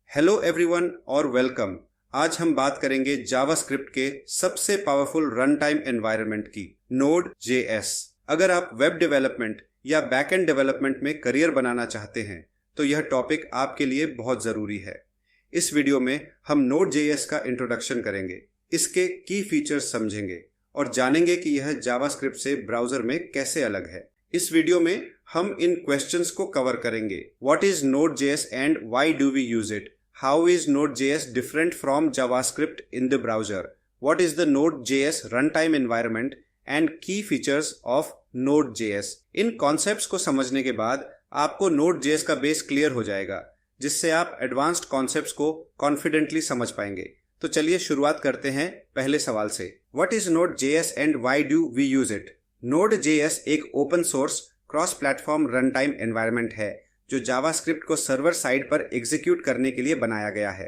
Hello everyone और welcome. आज हम बात करेंगे जावास्क्रिप्ट के सबसे पावरफुल रन टाइम एनवायरनमेंट की, Node.js। अगर आप वेब डेवलपमेंट या बैकएंड डेवलपमेंट में करियर बनाना चाहते हैं तो यह टॉपिक आपके लिए बहुत ज़रूरी है। इस वीडियो में हम Node.js का इंट्रोडक्शन करेंगे, इसके की फीचर्स समझेंगे और जानेंगे कि यह जावास्क्रिप्ट से ब्राउज़र में कैसे अलग है। इस वीडियो में हम इन क्वेश्चंस को कवर करेंगे। What is Node.js and why do we use it? How is Node.js different from JavaScript in the browser? What is the Node.js runtime environment and key features of Node.js? In concepts को समझने के बाद आपको Node.js का base clear हो जाएगा, जिससे आप एडवांस्ड कॉन्सेप्ट्स को कॉन्फिडेंटली समझ पाएंगे। तो चलिए शुरुआत करते हैं पहले सवाल से। What is Node.js and why do we use it? Node.js एक open source cross platform run time environment है जो जावास्क्रिप्ट को सर्वर साइड पर एग्जीक्यूट करने के लिए बनाया गया है।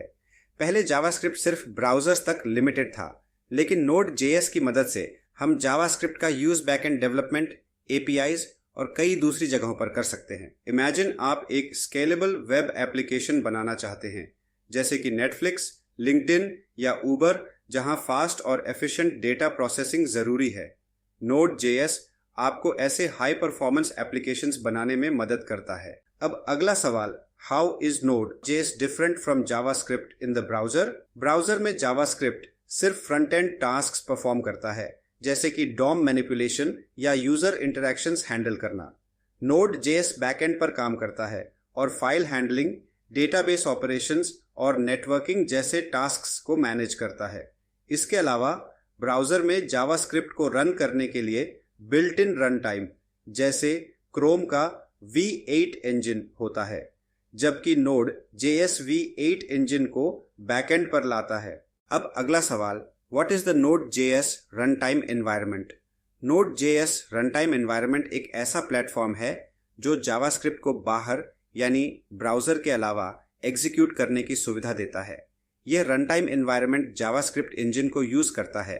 पहले जावास्क्रिप्ट सिर्फ ब्राउजर्स तक लिमिटेड था, लेकिन Node.js की मदद से हम जावास्क्रिप्ट का यूज बैकएंड डेवलपमेंट, APIs और कई दूसरी जगहों पर कर सकते हैं। इमेजिन आप एक स्केलेबल वेब एप्लीकेशन बनाना चाहते हैं, जैसे कि नेटफ्लिक्स, लिंक्डइन या ऊबर, जहां फास्ट और एफिशिएंट डेटा प्रोसेसिंग जरूरी है। Node.js आपको ऐसे हाई परफॉर्मेंस एप्लीकेशंस बनाने में मदद करता है। अब अगला सवाल, how is Node.js different from JavaScript in the browser? Browser में जावास्क्रिप्ट सिर्फ फ्रंट एंड टास्क्स परफॉर्म करता है, जैसे कि DOM मैनिपुलेशन या यूजर इंटरैक्शंस हैंडल करना। Node.js बैकएंड पर काम करता है और फाइल हैंडलिंग, डेटाबेस ऑपरेशंस और नेटवर्किंग जैसे टास्क्स को मैनेज करता है। इसके अलावा ब्राउजर में जावास्क्रिप्ट को रन करने के लिए बिल्ट इन रन टाइम जैसे क्रोम का V8 इंजन होता है, जबकि Node.js V8 इंजन को बैकएंड पर लाता है। अब अगला सवाल, what is the Node.js run time environment? Node.js run time environment एक ऐसा प्लेटफॉर्म है जो जावास्क्रिप्ट को बाहर यानी ब्राउजर के अलावा एग्जीक्यूट करने की सुविधा देता है। यह run time environment JavaScript engine को यूज करता है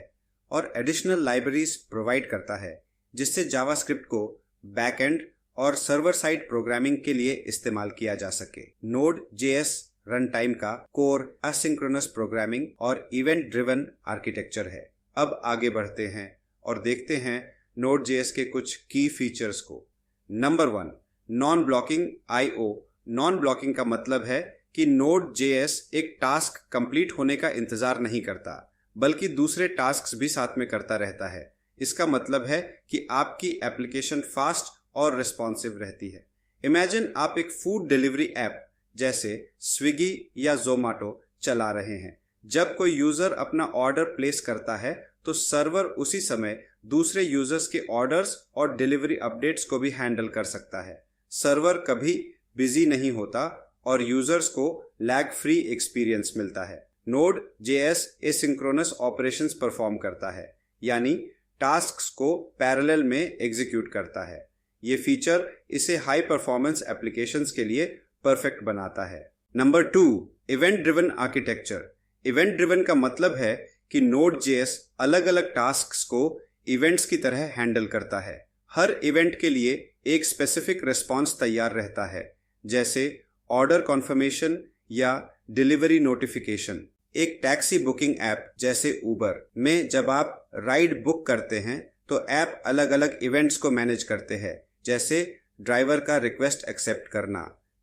और एडिशनल लाइब्रेरीज प्रोवाइड करता है, जिससे जावास्क्रिप्ट को बैकएंड और सर्वर साइड प्रोग्रामिंग के लिए इस्तेमाल किया जा सके। Node.js रन टाइम का कोर असिंक्रोनस प्रोग्रामिंग और इवेंट ड्रिवन आर्किटेक्चर है। अब आगे बढ़ते हैं और देखते हैं Node.js के कुछ की फीचर्स को। Number 1, non blocking IO। Non blocking का मतलब है कि Node.js एक टास्क कंप्लीट होने का इंतजार नहीं करता, बल्कि दूसरे टास्क्स भी साथ में करता रहता है। इसका मतलब है कि आपकी एप्लीकेशन फास्ट और रिस्पॉन्सिव रहती है। इमेजिन आप एक फूड डिलीवरी ऐप जैसे स्विगी या जोमेटो चला रहे हैं। जब कोई यूजर अपना ऑर्डर प्लेस करता है तो सर्वर उसी समय दूसरे यूजर्स के ऑर्डर्स और डिलीवरी अपडेट्स को भी हैंडल कर सकता है। सर्वर कभी बिजी नहीं होता और यूजर्स को लैग फ्री एक्सपीरियंस मिलता है। Node.js एसिंक्रोनस ऑपरेशंस परफॉर्म करता है, यानी टास्क्स को पैरेलल में एग्जीक्यूट करता है। ये फीचर इसे हाई परफॉर्मेंस एप्लीकेशंस के लिए परफेक्ट बनाता है। Number 2, event driven architecture. Event driven का मतलब है कि Node.js अलग अलग टास्क्स को इवेंट्स की तरह हैंडल करता है। हर इवेंट के लिए एक स्पेसिफिक रिस्पॉन्स तैयार रहता है, जैसे ऑर्डर कॉन्फर्मेशन या डिलीवरी नोटिफिकेशन। एक टैक्सी बुकिंग ऐप जैसे ऊबर में जब आप राइड बुक करते हैं तो ऐप अलग अलग इवेंट्स को मैनेज करते हैं, जैसे ड्राइवर का रिक्वेस्ट एक्सेप्ट करना,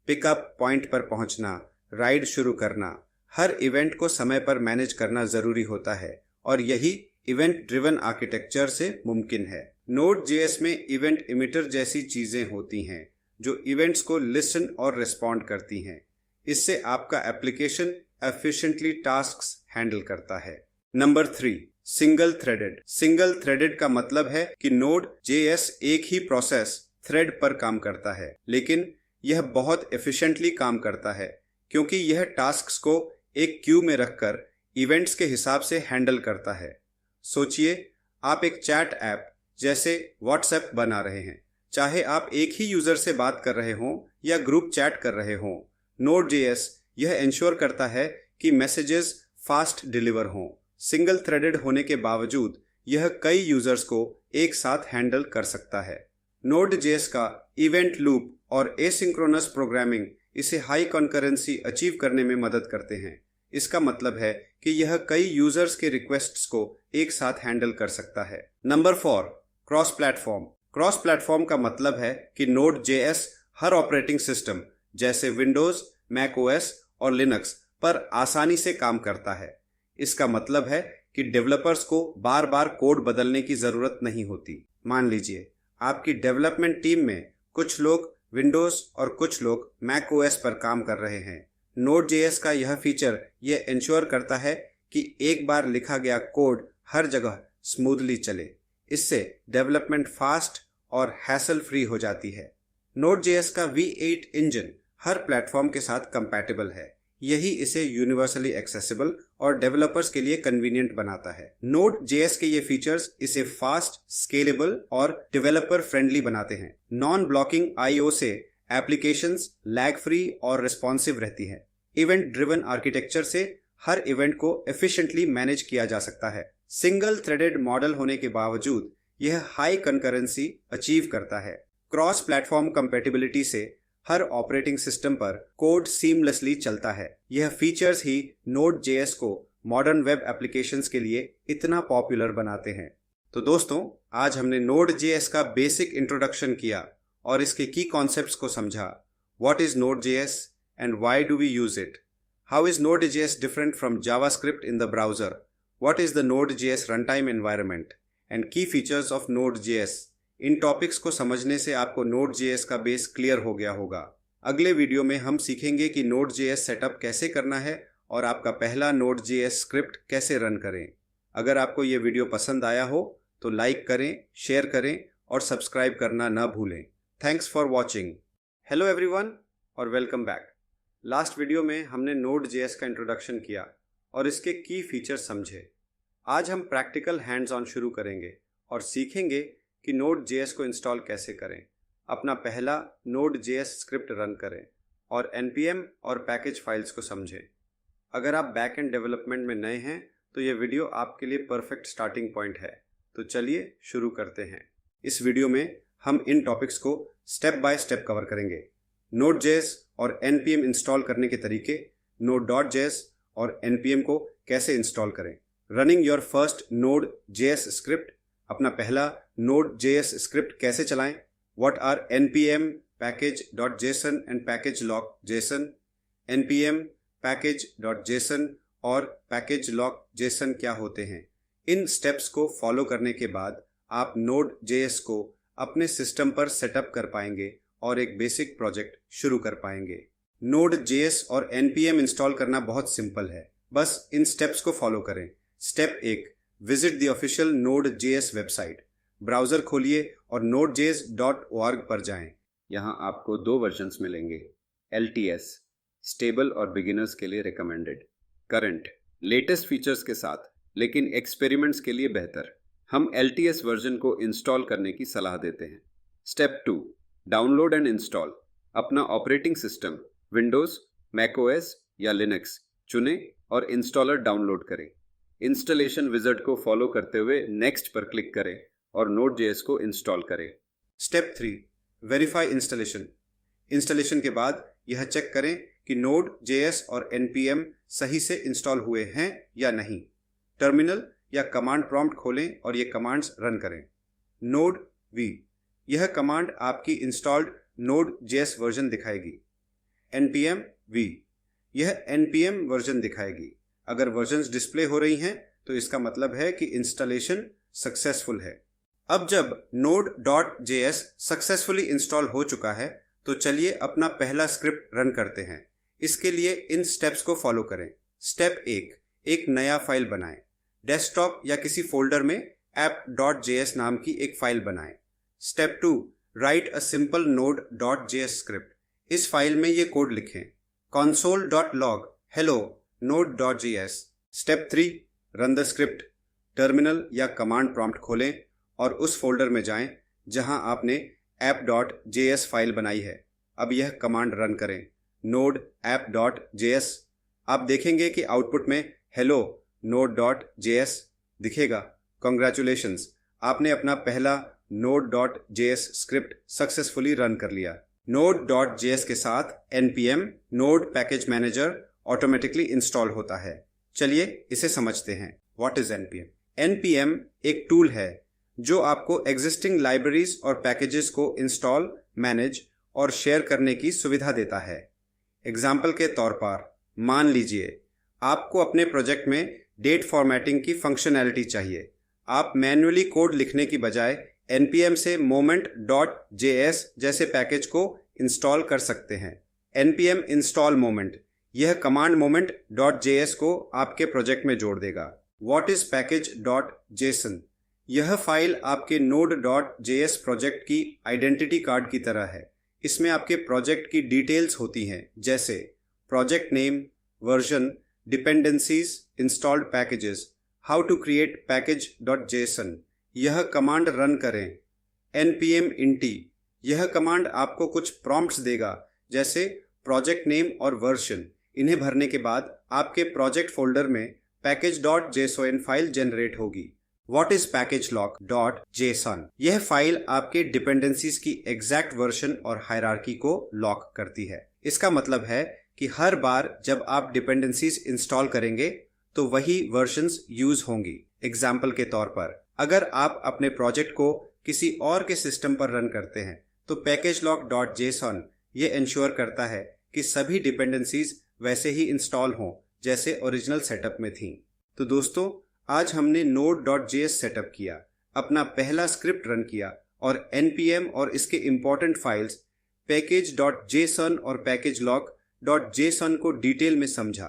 पिकअप पॉइंट पर पहुंचना, राइड शुरू करना। हर इवेंट को समय पर मैनेज करना जरूरी होता है और यही इवेंट ड्रिवन आर्किटेक्चर से मुमकिन है। Node.js में इवेंट इमिटर जैसी चीजें होती हैं जो इवेंट्स को लिसन और रिस्पॉन्ड करती हैं। इससे आपका एप्लीकेशन एफिशिएंटली टास्क्स हैंडल करता है। Number 3, single threaded. Single threaded का मतलब है कि Node.js एक ही प्रोसेस थ्रेड पर काम करता है, लेकिन यह बहुत एफिशिएंटली काम करता है क्योंकि यह टास्क्स को एक क्यू में रखकर इवेंट्स के हिसाब से हैंडल करता है। सोचिए, आप एक चैट ऐप जैसे व्हाट्सएप बना रहे हैं। चाहे आप एक ही यूजर से बात कर रहे हों या ग्रुप चैट कर रहे हों, Node.js यह इंश्योर करता है कि मैसेजेस फास्ट डिलीवर हों। सिंगल थ्रेडेड होने के बावजूद यह कई यूजर्स को एक साथ हैंडल कर सकता है। Node.js का इवेंट लूप और एसिंक्रोनस प्रोग्रामिंग इसे हाई कॉन्करेंसी अचीव करने में मदद करते हैं। इसका मतलब है कि यह कई यूजर्स के रिक्वेस्ट्स को एक साथ हैंडल कर सकता है। Number 4, cross platform. Cross platform का मतलब है कि Node.js हर ऑपरेटिंग सिस्टम जैसे विंडोज, मैक ओएस और लिनक्स पर आसानी से काम करता है। इसका मतलब है कि डेवलपर्स को बार बार कोड बदलने की जरूरत नहीं होती। मान लीजिए आपकी डेवलपमेंट टीम में कुछ लोग विंडोज और कुछ लोग मैक ओएस पर काम कर रहे हैं। Node.js का यह फीचर यह इंश्योर करता है कि एक बार लिखा गया कोड हर जगह स्मूथली चले। इससे डेवलपमेंट फास्ट और हैसल फ्री हो जाती है। Node.js का V8 इंजन हर प्लेटफॉर्म के साथ कंपैटिबल है। यही इसे यूनिवर्सली एक्सेसिबल और डेवलपर्स के लिए कन्वीनियंट बनाता है। Node.js के ये फीचर्स इसे फास्ट, स्केलेबल और डेवलपर फ्रेंडली बनाते हैं। नॉन ब्लॉकिंग IO से एप्लीकेशंस लैग फ्री और रिस्पॉन्सिव रहती है। इवेंट ड्रिवन आर्किटेक्चर से हर इवेंट को एफिशिएंटली मैनेज किया जा सकता है। सिंगल थ्रेडेड मॉडल होने के बावजूद यह हाई कंकरेंसी अचीव करता है। क्रॉस प्लेटफॉर्म कंपैटिबिलिटी से हर ऑपरेटिंग सिस्टम पर कोड सीमलेसली चलता है। यह फीचर्स ही Node.js को मॉडर्न वेब एप्लीकेशंस के लिए इतना पॉपुलर बनाते हैं। तो दोस्तों, आज हमने Node.js का बेसिक इंट्रोडक्शन किया और इसके की कॉन्सेप्ट्स को समझा। What is Node.js and why do we use it? How is Node.js different from JavaScript in the browser? What is the Node.js runtime environment? And key features of Node.js. In topics को समझने से आपको Node.js का base clear हो गया होगा। अगले video में हम सीखेंगे कि Node.js सेटअप कैसे करना है और आपका पहला Node.js स्क्रिप्ट कैसे रन करें। अगर आपको ये वीडियो पसंद आया हो तो लाइक करें, शेयर करें और सब्सक्राइब करना न भूलें। Thanks for watching. Hello everyone और वेलकम बैक। लास्ट वीडियो में हमने Node.js का इंट्रोडक्शन किया और इसके की फीचर्स समझे। आज हम प्रैक्टिकल हैंड्स ऑन शुरू करेंगे और सीखेंगे कि Node.js को इंस्टॉल कैसे करें, अपना पहला Node.js स्क्रिप्ट रन करें और npm और पैकेज फाइल्स को समझें। अगर आप बैक एंड डेवलपमेंट में नए हैं तो ये वीडियो आपके लिए परफेक्ट स्टार्टिंग पॉइंट है। तो चलिए शुरू करते हैं। इस वीडियो में हम इन टॉपिक्स को स्टेप बाय स्टेप कवर करेंगे। Node.js और npm इंस्टॉल करने के तरीके, Node.js और npm को कैसे इंस्टॉल करें, running your first Node.js script, अपना पहला Node.js स्क्रिप्ट कैसे चलाएं, what are npm package.json and package.lock.json, npm package.json और package.lock.json क्या होते हैं। इन स्टेप्स को फॉलो करने के बाद आप Node.js को अपने सिस्टम पर सेटअप कर पाएंगे और एक बेसिक प्रोजेक्ट शुरू कर पाएंगे। Node.js और npm इंस्टॉल करना बहुत सिंपल है, बस इन स्टेप्स को फॉलो करें। Step 1, visit the official Node.js website. Browser खोलिए और nodejs.org पर जाएं। यहाँ आपको 2 वर्जन्स मिलेंगे, LTS स्टेबल और बिगिनर्स के लिए रिकमेंडेड, करंट लेटेस्ट फीचर्स के साथ लेकिन एक्सपेरिमेंट्स के लिए बेहतर। हम LTS वर्जन को इंस्टॉल करने की सलाह देते हैं। Step 2, download and install. अपना operating system Windows, Mac OS या लिनक्स चुनें और इंस्टॉलर डाउनलोड करें। इंस्टॉलेशन विज़ार्ड को फॉलो करते हुए नेक्स्ट पर क्लिक करें और Node.js को इंस्टॉल करें। Step 3, verify installation. इंस्टॉलेशन के बाद यह चेक करें कि Node.js और npm सही से इंस्टॉल हुए हैं या नहीं। टर्मिनल या कमांड प्रॉम्प्ट खोलें और ये कमांड्स रन करें। node v, यह कमांड आपकी इंस्टॉल्ड Node.js वर्जन दिखाएगी। npm v, यह npm वर्जन दिखाएगी। अगर वर्जन्स डिस्प्ले हो रही हैं तो इसका मतलब है कि इंस्टॉलेशन सक्सेसफुल है। अब जब Node.js सक्सेसफुली इंस्टॉल हो चुका है तो चलिए अपना पहला स्क्रिप्ट रन करते हैं। इसके लिए इन स्टेप्स को फॉलो करें। स्टेप 1, एक नया फाइल बनाएं। डेस्कटॉप या किसी फोल्डर में app.js नाम की एक फाइल बनाएं। Step 2, right a simple Node.js script. इस फाइल में ये कोड लिखें, console.log hello Node.js। Step 3, run the script. Terminal या कमांड प्रॉम्प्ट खोलें और उस फोल्डर में जाएं जहां आपने app.js फाइल बनाई है। अब यह कमांड रन करें, node app.js। आप देखेंगे कि आउटपुट में hello Node.js दिखेगा। कॉन्ग्रेचुलेशंस, आपने अपना पहला Node.js स्क्रिप्ट सक्सेसफुली रन कर लिया। Node.js के साथ npm node package manager automatically install होता है। चलिए इसे समझते हैं। What is npm? npm एक टूल है जो आपको एग्जिस्टिंग लाइब्रेरीज और पैकेजेस को इंस्टॉल, मैनेज और शेयर करने की सुविधा देता है। एग्जाम्पल के तौर पर मान लीजिए आपको अपने प्रोजेक्ट में डेट फॉर्मेटिंग की फंक्शनैलिटी चाहिए। आप मैन्युअली कोड लिखने की बजाय npm से moment.js जैसे पैकेज को इंस्टॉल कर सकते हैं। npm install moment यह कमांड moment.js को आपके प्रोजेक्ट में जोड़ देगा। What is package.json? यह फाइल आपके node.js प्रोजेक्ट की आइडेंटिटी कार्ड की तरह है। इसमें आपके प्रोजेक्ट की डिटेल्स होती हैं, जैसे project name, version, dependencies, installed packages, how to create package.json। यह कमांड रन करें। npm int यह कमांड आपको कुछ प्रॉम्प्ट्स देगा, जैसे प्रोजेक्ट नेम और वर्जन। इन्हें भरने के बाद आपके प्रोजेक्ट फोल्डर में package.json फाइल जनरेट होगी। What is packagelog.json? यह फाइल आपके डिपेंडेंसीज की एग्जैक्ट वर्जन और हायरार्की को लॉक करती है। इसका मतलब है कि हर बार जब आप डिपेंडेंसीज इंस्टॉल करेंगे तो वही वर्जन्स यूज होंगी। एग्जाम्पल के तौर पर अगर आप अपने प्रोजेक्ट को किसी और के सिस्टम पर रन करते हैं तो pacgelog.json ये इंश्योर करता है कि सभी डिपेंडेंसीज वैसे ही इंस्टॉल हों जैसे ओरिजिनल सेटअप में थी। तो दोस्तों, आज हमने node.js सेटअप किया, अपना पहला स्क्रिप्ट रन किया और npm और इसके इम्पोर्टेंट फाइल्स package.json और pacgelog.json को डिटेल में समझा।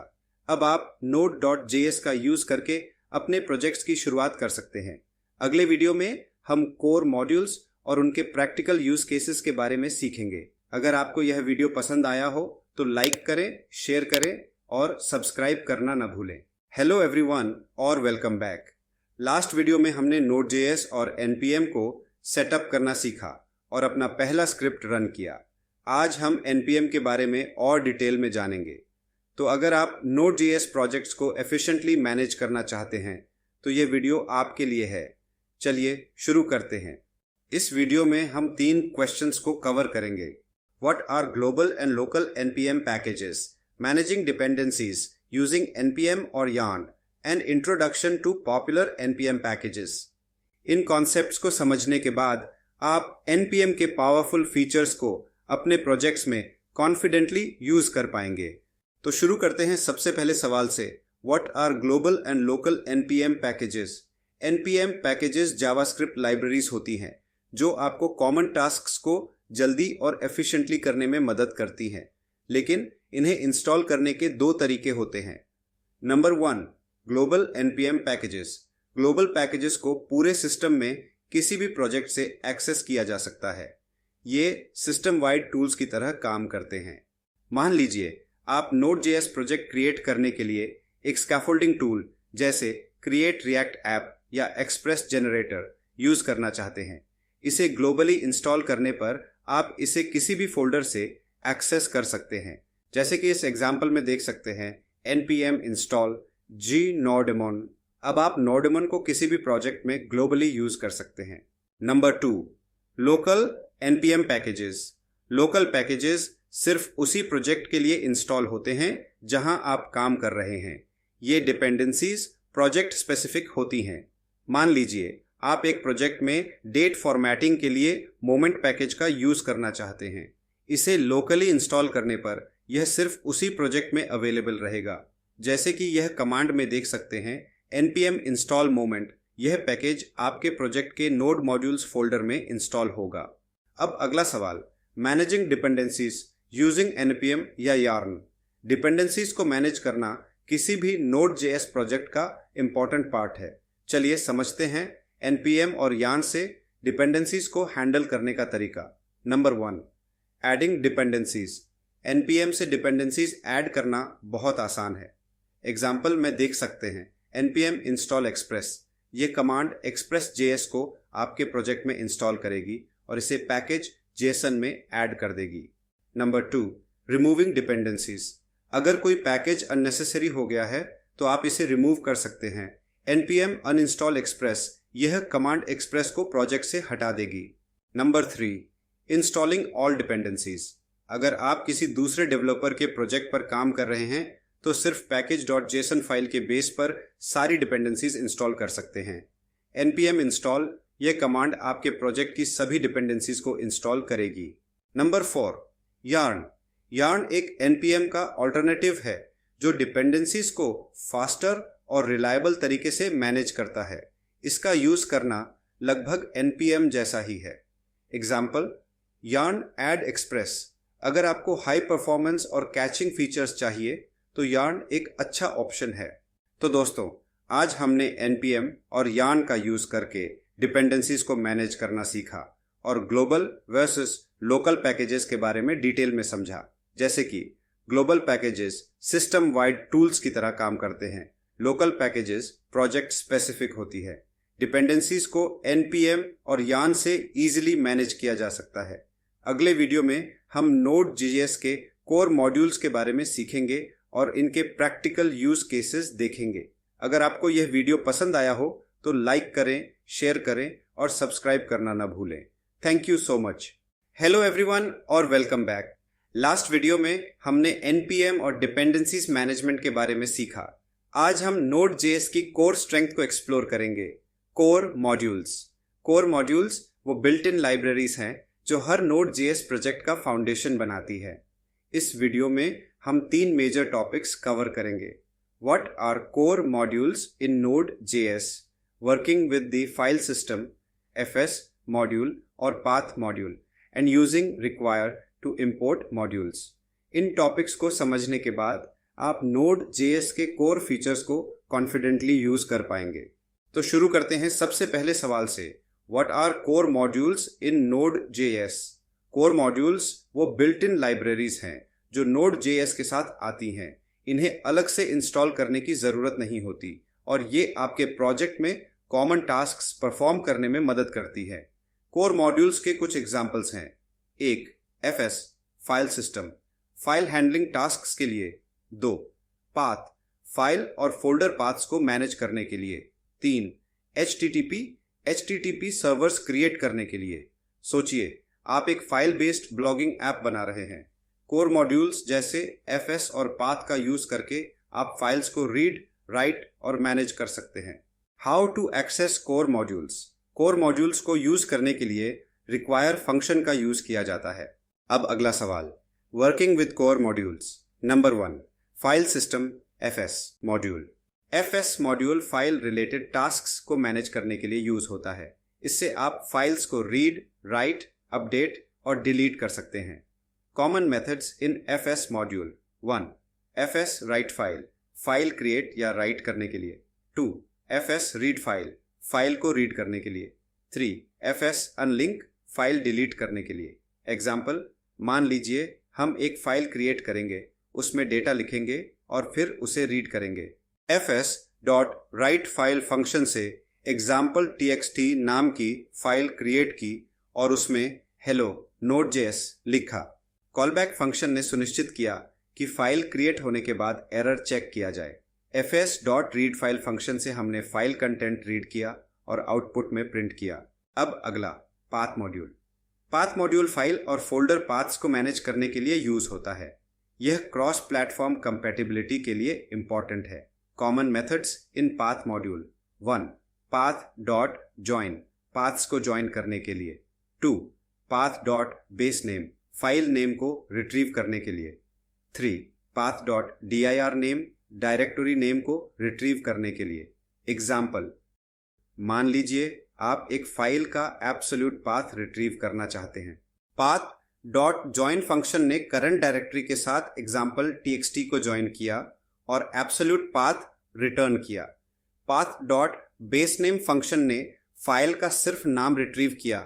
अब आप node.js का यूज करके अपने प्रोजेक्ट्स की शुरुआत कर सकते हैं। अगले वीडियो में हम कोर मॉड्यूल्स और उनके प्रैक्टिकल यूज केसेस के बारे में सीखेंगे। अगर आपको यह वीडियो पसंद आया हो तो लाइक करें, शेयर करें और सब्सक्राइब करना न भूलें। हेलो एवरीवन और वेलकम बैक। लास्ट वीडियो में हमने Node.js और npm को सेटअप करना सीखा और अपना पहला स्क्रिप्ट रन किया। आज हम npm के बारे में और डिटेल में जानेंगे। तो अगर आप Node.js प्रोजेक्ट्स को एफिशिएंटली मैनेज करना चाहते हैं तो ये वीडियो आपके लिए है। चलिए शुरू करते हैं। इस वीडियो में हम 3 क्वेश्चंस को कवर करेंगे। What are global and local npm packages, managing dependencies using npm और yarn, and introduction to popular npm packages. इन कॉन्सेप्ट्स को समझने के बाद आप npm के पावरफुल फीचर्स को अपने प्रोजेक्ट्स में कॉन्फिडेंटली यूज कर पाएंगे। तो शुरू करते हैं सबसे पहले सवाल से। What are global and local npm packages? npm packages JavaScript libraries होती हैं जो आपको कॉमन टास्क्स को जल्दी और एफिशिएंटली करने में मदद करती हैं, लेकिन इन्हें इंस्टॉल करने के 2 तरीके होते हैं। Number 1, global npm packages. Global packages को पूरे सिस्टम में किसी भी प्रोजेक्ट से एक्सेस किया जा सकता है। ये सिस्टम वाइड टूल्स की तरह काम करते हैं। मान लीजिए आप Node.js प्रोजेक्ट क्रिएट करने के लिए एक स्कैफोल्डिंग टूल जैसे क्रिएट रिएक्ट ऐप या एक्सप्रेस जनरेटर यूज करना चाहते हैं। इसे ग्लोबली इंस्टॉल करने पर आप इसे किसी भी फोल्डर से एक्सेस कर सकते हैं, जैसे कि इस एग्जाम्पल में देख सकते हैं npm install gNodeMon। अब आप Nodemon को किसी भी प्रोजेक्ट में ग्लोबली यूज कर सकते हैं। Number 2, local npm packages. Local packages सिर्फ उसी प्रोजेक्ट के लिए इंस्टॉल होते हैं जहां आप काम कर रहे हैं। ये डिपेंडेंसीज प्रोजेक्ट स्पेसिफिक होती हैं। मान लीजिए आप एक प्रोजेक्ट में डेट फॉर्मेटिंग के लिए मोमेंट पैकेज का यूज करना चाहते हैं। इसे लोकली इंस्टॉल करने पर यह सिर्फ उसी प्रोजेक्ट में अवेलेबल रहेगा, जैसे कि यह कमांड में देख सकते हैं npm install moment। यह पैकेज आपके प्रोजेक्ट के नोड मॉड्यूल्स फोल्डर में इंस्टॉल होगा। अब अगला सवाल, मैनेजिंग डिपेंडेंसीज यूजिंग npm या yarn। डिपेंडेंसीज को मैनेज करना किसी भी Node.js प्रोजेक्ट का इंपॉर्टेंट पार्ट है। चलिए समझते हैं npm और yarn से डिपेंडेंसीज को हैंडल करने का तरीका। Number 1, adding dependencies. npm से डिपेंडेंसीज ऐड करना बहुत आसान है। एग्जाम्पल में देख सकते हैं npm install express। ये कमांड express.js को आपके प्रोजेक्ट में इंस्टॉल करेगी और इसे पैकेज JSON में ऐड कर देगी। Number 2, removing dependencies. अगर कोई पैकेज अननेसेसरी हो गया है तो आप इसे रिमूव कर सकते हैं। npm uninstall express यह कमांड एक्सप्रेस को प्रोजेक्ट से हटा देगी। Number 3, installing all dependencies. अगर आप किसी दूसरे डेवलपर के प्रोजेक्ट पर काम कर रहे हैं तो सिर्फ package.json फाइल के बेस पर सारी डिपेंडेंसीज इंस्टॉल कर सकते हैं। npm install यह कमांड आपके प्रोजेक्ट की सभी डिपेंडेंसीज को इंस्टॉल करेगी। Number 4, yarn। yarn एक npm का ऑल्टरनेटिव है जो डिपेंडेंसीज को फास्टर और रिलायबल तरीके से मैनेज करता है। इसका यूज करना लगभग npm जैसा ही है। Example, yarn add express। अगर आपको हाई परफॉर्मेंस और कैचिंग फीचर्स चाहिए तो yarn एक अच्छा ऑप्शन है। तो दोस्तों, आज हमने npm और yarn का यूज करके डिपेंडेंसीज को मैनेज करना सीखा और ग्लोबल वर्सेस लोकल पैकेजेस के बारे में डिटेल में समझा। जैसे कि global packages system wide tools की तरह काम करते हैं, लोकल पैकेजेस प्रोजेक्ट स्पेसिफिक होती है। डिपेंडेंसीज को npm और yarn से इजीली मैनेज किया जा सकता है। अगले वीडियो में हम Node.js के कोर मॉड्यूल्स के बारे में सीखेंगे और इनके प्रैक्टिकल यूज केसेस देखेंगे। अगर आपको यह वीडियो पसंद आया हो तो लाइक करें, शेयर करें और सब्सक्राइब करना ना भूलें। Thank you so much. Hello everyone और वेलकम बैक। लास्ट वीडियो में हमने npm और डिपेंडेंसीज मैनेजमेंट के बारे में सीखा। आज हम Node.js की कोर स्ट्रेंथ को एक्सप्लोर करेंगे, कोर मॉड्यूल्स। कोर मॉड्यूल्स वो बिल्ट इन लाइब्रेरीज हैं जो हर Node.js प्रोजेक्ट का फाउंडेशन बनाती है। इस वीडियो में हम 3 मेजर टॉपिक्स कवर करेंगे। What are core modules in Node.js, working with the file system, fs module और path module, and using require to import modules. इन टॉपिक्स को समझने के बाद आप Node.js के कोर फीचर्स को कॉन्फिडेंटली यूज कर पाएंगे। तो शुरू करते हैं सबसे पहले सवाल से। What are core modules in Node.js? Core modules वो बिल्ट इन लाइब्रेरीज हैं जो Node.js के साथ आती हैं। इन्हें अलग से इंस्टॉल करने की ज़रूरत नहीं होती और ये आपके प्रोजेक्ट में कॉमन टास्क्स परफॉर्म करने में मदद करती है। कोर मॉड्यूल्स के कुछ एग्जाम्पल्स हैं। 1. fs file system, file handling tasks के लिए। 2. पाथ, फाइल और फोल्डर पाथ्स को मैनेज करने के लिए। 3. HTTP सर्वर्स क्रिएट करने के लिए। सोचिए, आप एक फाइल बेस्ड ब्लॉगिंग ऐप बना रहे हैं। कोर मॉड्यूल्स जैसे fs और पाथ का यूज करके आप फाइल्स को रीड, राइट और मैनेज कर सकते हैं। How to access core modules. Core modules को यूज करने के लिए रिक्वायर फंक्शन का यूज किया जाता है। अब अगला सवाल, working with core modules. Number 1, file system fs module. fs module file related tasks को मैनेज करने के लिए यूज होता है। इससे आप फाइल्स को रीड, राइट, अपडेट और डिलीट कर सकते हैं। Common methods in fs module. 1. fs write file, file create या राइट करने के लिए। 2. fs रीड फाइल, फाइल को रीड करने के लिए। 3. fs अनलिंक, फाइल डिलीट करने के लिए। एग्जाम्पल, मान लीजिए हम एक फाइल क्रिएट करेंगे, उसमें डेटा लिखेंगे और फिर उसे रीड करेंगे। fs.write फाइल फंक्शन से example.txt नाम की फाइल क्रिएट की और उसमें hello Node.js लिखा। कॉलबैक फंक्शन ने सुनिश्चित किया कि फाइल क्रिएट होने के बाद एरर चेक किया जाए। fs.read फाइल फंक्शन से हमने फाइल कंटेंट रीड किया और आउटपुट में प्रिंट किया। अब अगला, path module. Path module file और फोल्डर पाथ्स को मैनेज करने के लिए यूज होता है। यह क्रॉस प्लेटफॉर्म कंपैटिबिलिटी के लिए इंपॉर्टेंट है। Common methods in path module. 1. path.join, paths को ज्वाइन करने के लिए। 2. path.baseName, फाइल नेम को रिट्रीव करने के लिए। 3. path.dirname, डायरेक्टरी नेम को रिट्रीव करने के लिए। एग्जाम्पल, मान लीजिए आप एक फाइल का एब्सोल्यूट पाथ रिट्रीव करना चाहते हैं। path.join फंक्शन ने करंट डायरेक्टरी के साथ example.txt को ज्वाइन किया और एब्सोल्यूट पाथ रिटर्न किया। path.baseName फंक्शन ने फाइल का सिर्फ नाम रिट्रीव किया।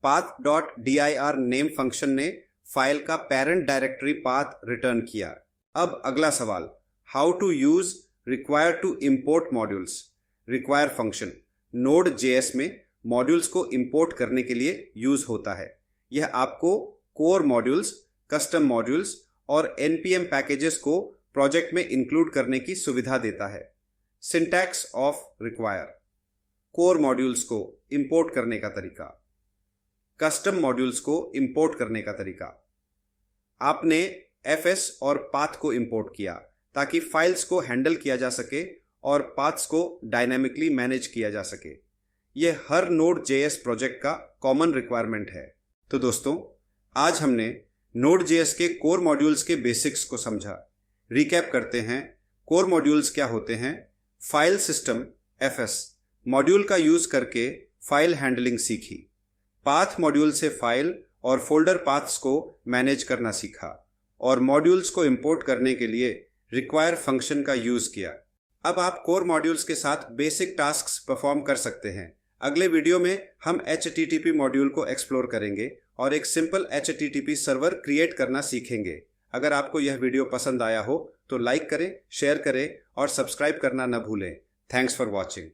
path.dirname फंक्शन ने फाइल का पेरेंट डायरेक्टरी पाथ रिटर्न किया। अब अगला सवाल, how to use require to import modules. Require function Node.js में मॉड्यूल्स को इंपोर्ट करने के लिए यूज होता है। यह आपको कोर मॉड्यूल्स, कस्टम मॉड्यूल्स और npm पैकेजेस को प्रोजेक्ट में इंक्लूड करने की सुविधा देता है। Syntax of require. Core modules को इंपोर्ट करने का तरीका। कस्टम मॉड्यूल्स को इंपोर्ट करने का तरीका। आपने एफएस और पाथ को इंपोर्ट किया ताकि फाइल्स को हैंडल किया जा सके और पाथ्स को डायनेमिकली मैनेज किया जा सके। यह हर Node.js प्रोजेक्ट का कॉमन रिक्वायरमेंट है। तो दोस्तों, आज हमने Node.js के कोर मॉड्यूल्स के बेसिक्स को समझा। रिकैप करते हैं, कोर मॉड्यूल्स क्या होते हैं, फाइल सिस्टम एफएस मॉड्यूल का यूज करके फाइल हैंडलिंग सीखी, पाथ मॉड्यूल से फाइल और फोल्डर पाथ्स को मैनेज करना सीखा और मॉड्यूल्स को इंपोर्ट करने के लिए रिक्वायर फंक्शन का यूज किया। अब आप कोर मॉड्यूल्स के साथ बेसिक टास्क्स परफॉर्म कर सकते हैं। अगले वीडियो में हम HTTP मॉड्यूल को एक्सप्लोर करेंगे और एक सिंपल HTTP सर्वर क्रिएट करना सीखेंगे। अगर आपको यह वीडियो पसंद आया हो तो लाइक करें, शेयर करें और सब्सक्राइब करना न भूलें। Thanks for watching.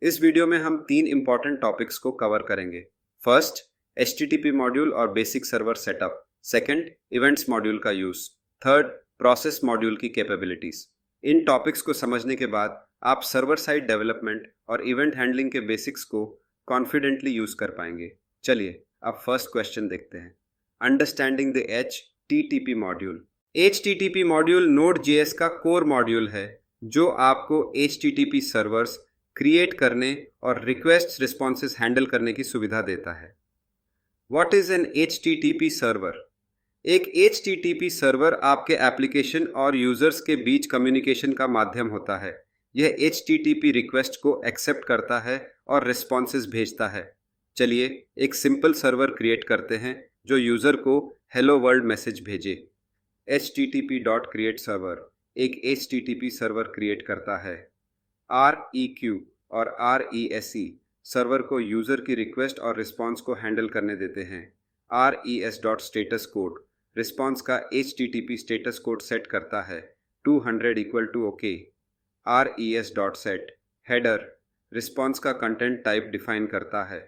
इस वीडियो में हम 3 इंपॉर्टेंट टॉपिक्स को कवर करेंगे। फर्स्ट, HTTP मॉड्यूल और basic server setup. Second, events module का यूज। थर्ड, प्रोसेस मॉड्यूल की कैपेबिलिटीज। इन टॉपिक्स को समझने के बाद आप सर्वर साइड डेवलपमेंट और इवेंट हैंडलिंग के बेसिक्स को कॉन्फिडेंटली यूज कर पाएंगे। चलिए अब फर्स्ट क्वेश्चन देखते हैं। Understanding the HTTP module. HTTP module Node.js का कोर मॉड्यूल है जो आपको HTTP सर्वर्स क्रिएट करने और रिक्वेस्ट रिस्पॉन्सेस हैंडल करने की सुविधा देता है। What is an HTTP server? एक HTTP सर्वर आपके एप्लीकेशन और यूजर्स के बीच कम्युनिकेशन का माध्यम होता है। यह HTTP रिक्वेस्ट को एक्सेप्ट करता है और रिस्पॉन्सेस भेजता है। चलिए एक सिंपल सर्वर क्रिएट करते हैं जो यूजर को हेलो वर्ल्ड मैसेज भेजे। http.create-server एक HTTP सर्वर क्रिएट करता है। REQ और RESE सर्वर को यूजर की रिक्वेस्ट और रिस्पॉन्स को हैंडल करने देते हैं। RES.status कोड रिस्पॉन्स का HTTP स्टेटस कोड सेट करता है 200 = OK। RES.set हेडर रिस्पॉन्स का कंटेंट टाइप डिफाइन करता है।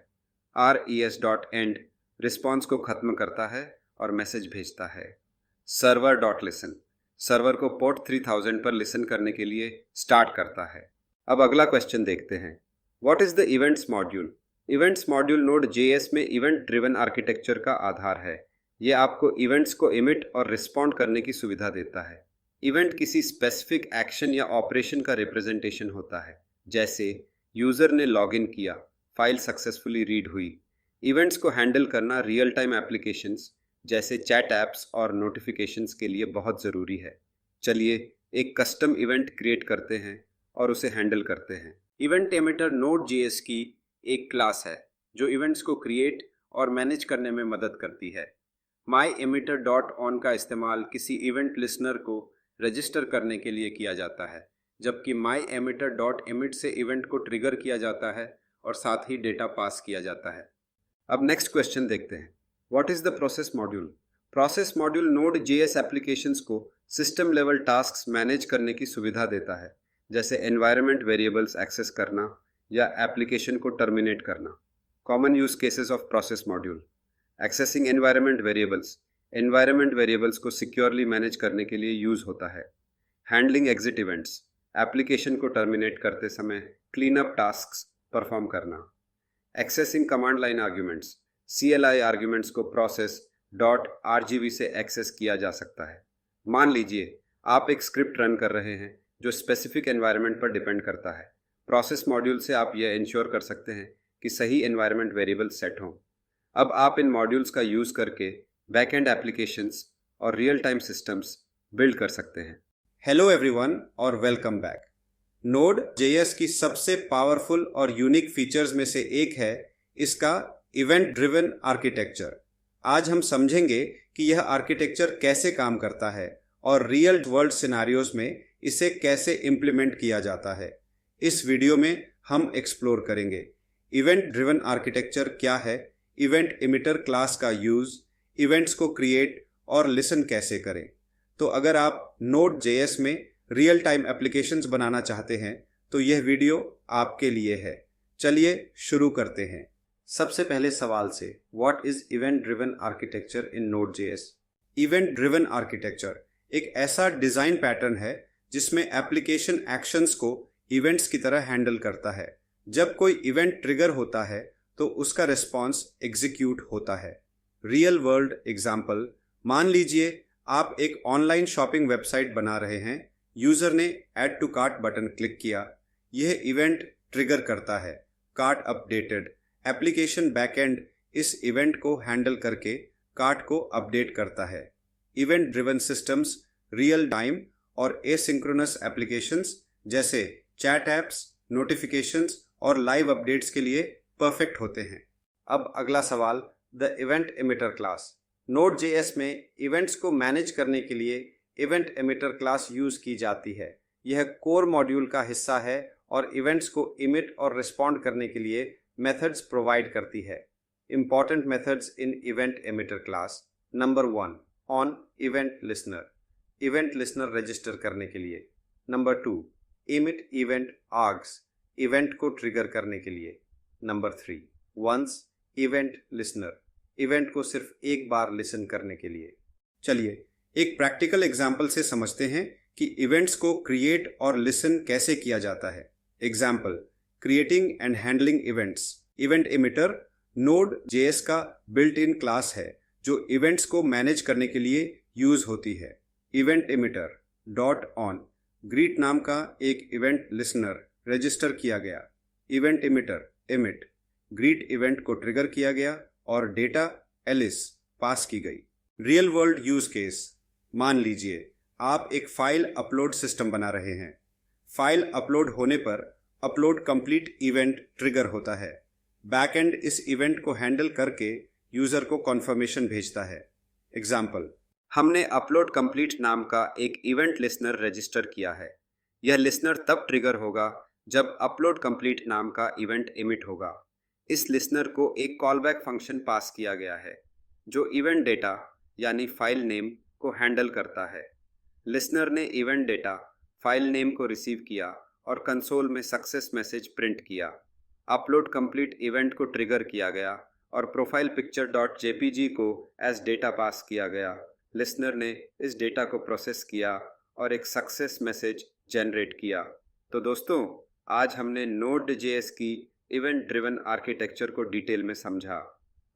RES.end रिस्पॉन्स को खत्म करता है और मैसेज भेजता है। Server.listen सर्वर को पोर्ट 3000 पर लिसन करने के लिए स्टार्ट करता है। अब अगला क्वेश्चन देखते हैं। What is the events module? Events module Node.js में इवेंट ड्रिवन आर्किटेक्चर का आधार है। यह आपको इवेंट्स को इमिट और रिस्पॉन्ड करने की सुविधा देता है। इवेंट किसी स्पेसिफिक एक्शन या ऑपरेशन का रिप्रेजेंटेशन होता है, जैसे यूजर ने लॉगिन किया, फाइल सक्सेसफुली रीड हुई। इवेंट्स को हैंडल करना रियल टाइम एप्लीकेशंस जैसे चैट ऐप्स और नोटिफिकेशंस के लिए बहुत ज़रूरी है। चलिए एक कस्टम इवेंट क्रिएट करते हैं और उसे हैंडल करते हैं। इवेंट एमिटर Node.js की एक क्लास है जो इवेंट्स को क्रिएट और मैनेज करने में मदद करती है। myEmitter.on का इस्तेमाल किसी इवेंट लिसनर को रजिस्टर करने के लिए किया जाता है, जबकि myEmitter.emit से इवेंट को ट्रिगर किया जाता है और साथ ही डेटा पास किया जाता है। अब नेक्स्ट क्वेश्चन देखते हैं। What is the process module? Process module Node.js applications को सिस्टम लेवल टास्क्स मैनेज करने की सुविधा देता है, जैसे एनवायरनमेंट वेरिएबल्स एक्सेस करना या एप्लीकेशन को टर्मिनेट करना। Common use cases of process module. Accessing environment variables environment variables को सिक्योरली मैनेज करने के लिए यूज होता है। हैंडलिंग एग्जिट इवेंट्स एप्लीकेशन को टर्मिनेट करते समय क्लीन अप टास्क्स परफॉर्म करना। Accessing command line arguments CLI arguments को process.rgv से एक्सेस किया जा सकता है। मान लीजिए आप एक स्क्रिप्ट रन कर रहे हैं जो स्पेसिफिक एनवायरनमेंट पर डिपेंड करता है। प्रोसेस मॉड्यूल से आप यह इंश्योर कर सकते हैं कि सही एनवायरनमेंट वेरिएबल सेट हों। अब आप इन मॉड्यूल्स का यूज़ करके बैकएंड एप्लीकेशंस और रियल टाइम सिस्टम्स बिल्ड कर सकते हैं। हेलो एवरीवन और वेलकम बैक। Node.js की सबसे पावरफुल और यूनिक फीचर्स में से एक है इसका इवेंट ड्रिवन आर्किटेक्चर। आज हम समझेंगे कि यह आर्किटेक्चर कैसे काम करता है और रियल वर्ल्ड सिनारियोज में इसे कैसे इम्प्लीमेंट किया जाता है। इस वीडियो में हम एक्सप्लोर करेंगे इवेंट ड्रिवन आर्किटेक्चर क्या है, इवेंट एमिटर क्लास का यूज़, इवेंट्स को क्रिएट और लिसन कैसे करें। तो अगर आप Node.js में रियल टाइम एप्लीकेशंस बनाना चाहते हैं तो यह वीडियो आपके लिए है। चलिए शुरू करते हैं। सबसे पहले सवाल से, what is event driven architecture in Node.js? Event driven architecture एक ऐसा डिज़ाइन पैटर्न है जिसमें एप्लीकेशन एक्शंस को इवेंट्स की तरह हैंडल करता है। जब कोई इवेंट ट्रिगर होता है तो उसका रिस्पॉन्स एग्जीक्यूट होता है। रियल वर्ल्ड एग्जाम्पल, मान लीजिए आप एक ऑनलाइन शॉपिंग वेबसाइट बना रहे हैं। यूजर ने add to cart button click किया, यह इवेंट ट्रिगर करता है, कार्ट अपडेटेड। एप्लीकेशन बैकएंड इस इवेंट को हैंडल करके कार्ट को अपडेट करता है। Event driven systems real time और एसिंक्रोनस एप्लीकेशंस जैसे चैट ऐप्स, नोटिफिकेशंस और लाइव अपडेट्स के लिए परफेक्ट होते हैं। अब अगला सवाल, the event emitter class. Node.js में इवेंट्स को मैनेज करने के लिए इवेंट एमिटर क्लास यूज की जाती है। यह कोर मॉड्यूल का हिस्सा है और इवेंट्स को इमिट और रिस्पॉन्ड करने के लिए मेथड्स प्रोवाइड करती है। Important methods in event emitter class. Number 1, on event listener, event listener register करने के लिए। Number 2, emit event args, event को ट्रिगर करने के लिए। Number 3, once event listener, event को सिर्फ एक बार लिसन करने के लिए। चलिए एक प्रैक्टिकल एग्जाम्पल से समझते हैं कि इवेंट्स को क्रिएट और लिसन कैसे किया जाता है। Example, creating and handling events. Event emitter Node.js का बिल्ट इन क्लास है जो इवेंट्स को मैनेज करने के लिए यूज होती है। Event emitter dot on, greet नाम का एक इवेंट लिसनर रजिस्टर किया गया। Event emitter emit, greet event को ट्रिगर किया गया और डेटा एलिस पास की गई। रियल वर्ल्ड यूज केस, मान लीजिए आप एक फाइल अपलोड सिस्टम बना रहे हैं। फाइल अपलोड होने पर अपलोड कंप्लीट इवेंट ट्रिगर होता है। बैकएंड इस इवेंट को हैंडल करके यूजर को कॉन्फर्मेशन भेजता है। एग्जाम्पल, हमने अपलोड कंप्लीट नाम का एक इवेंट लिसनर रजिस्टर किया है। यह लिसनर तब ट्रिगर होगा जब अपलोड कंप्लीट नाम का इवेंट एमिट होगा। इस लिसनर को एक कॉलबैक फंक्शन पास किया गया है जो इवेंट डेटा यानी फाइल नेम को हैंडल करता है। लिसनर ने इवेंट डेटा फाइल नेम को रिसीव किया और कंसोल में सक्सेस मैसेज प्रिंट किया। अपलोड कंप्लीट इवेंट को ट्रिगर किया गया और प्रोफाइल पिक्चर डॉट जेपीजी को एज डेटा पास किया गया। लिसनर ने इस डेटा को प्रोसेस किया और एक सक्सेस मैसेज जनरेट किया। तो दोस्तों, आज हमने Node.js की इवेंट ड्रिवन आर्किटेक्चर को डिटेल में समझा।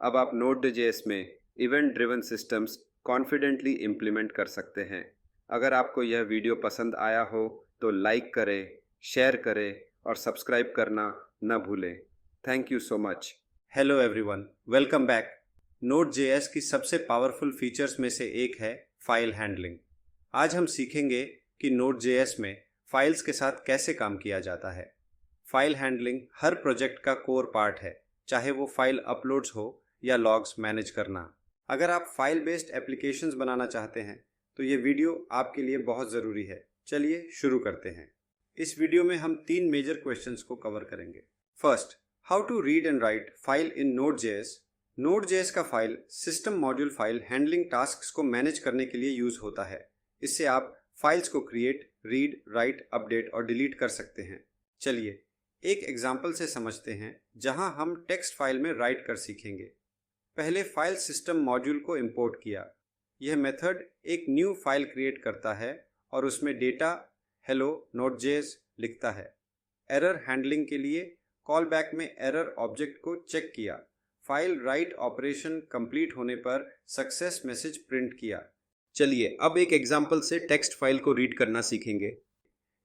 अब आप Node.js में event driven systems confidently implement कर सकते हैं। अगर आपको यह वीडियो पसंद आया हो तो लाइक करें, शेयर करें और सब्सक्राइब करना न भूलें। Thank you so much. Hello everyone, welcome back. Node.js की सबसे पावरफुल फीचर्स में से एक है फाइल हैंडलिंग। आज हम सीखेंगे कि Node.js में फाइल्स के साथ कैसे काम किया जाता है। फाइल हैंडलिंग हर प्रोजेक्ट का कोर पार्ट है, चाहे वो फाइल अपलोड्स हो या लॉग्स मैनेज करना। अगर आप फाइल बेस्ड एप्लीकेशंस बनाना चाहते हैं तो ये वीडियो आपके लिए बहुत ज़रूरी है। चलिए शुरू करते हैं। इस वीडियो में हम 3 मेजर क्वेश्चंस को कवर करेंगे। First, how to read and write file in Node.js। Node.js का file system module file handling tasks को मैनेज करने के लिए यूज होता है। इससे आप फाइल्स को क्रिएट, रीड, राइट, अपडेट और डिलीट कर सकते हैं। चलिए एक एग्जाम्पल से समझते हैं जहां हम टेक्स्ट फाइल में राइट कर सीखेंगे। पहले फाइल सिस्टम मॉड्यूल को इंपोर्ट किया। यह मेथड एक न्यू फाइल क्रिएट करता है और उसमें डेटा हेलो Node.js लिखता है। एरर हैंडलिंग के लिए कॉल बैक में एरर ऑब्जेक्ट को चेक किया। फाइल राइट ऑपरेशन कंप्लीट होने पर सक्सेस मैसेज प्रिंट किया। चलिए अब एक एग्जाम्पल से टेक्स्ट फाइल को रीड करना सीखेंगे।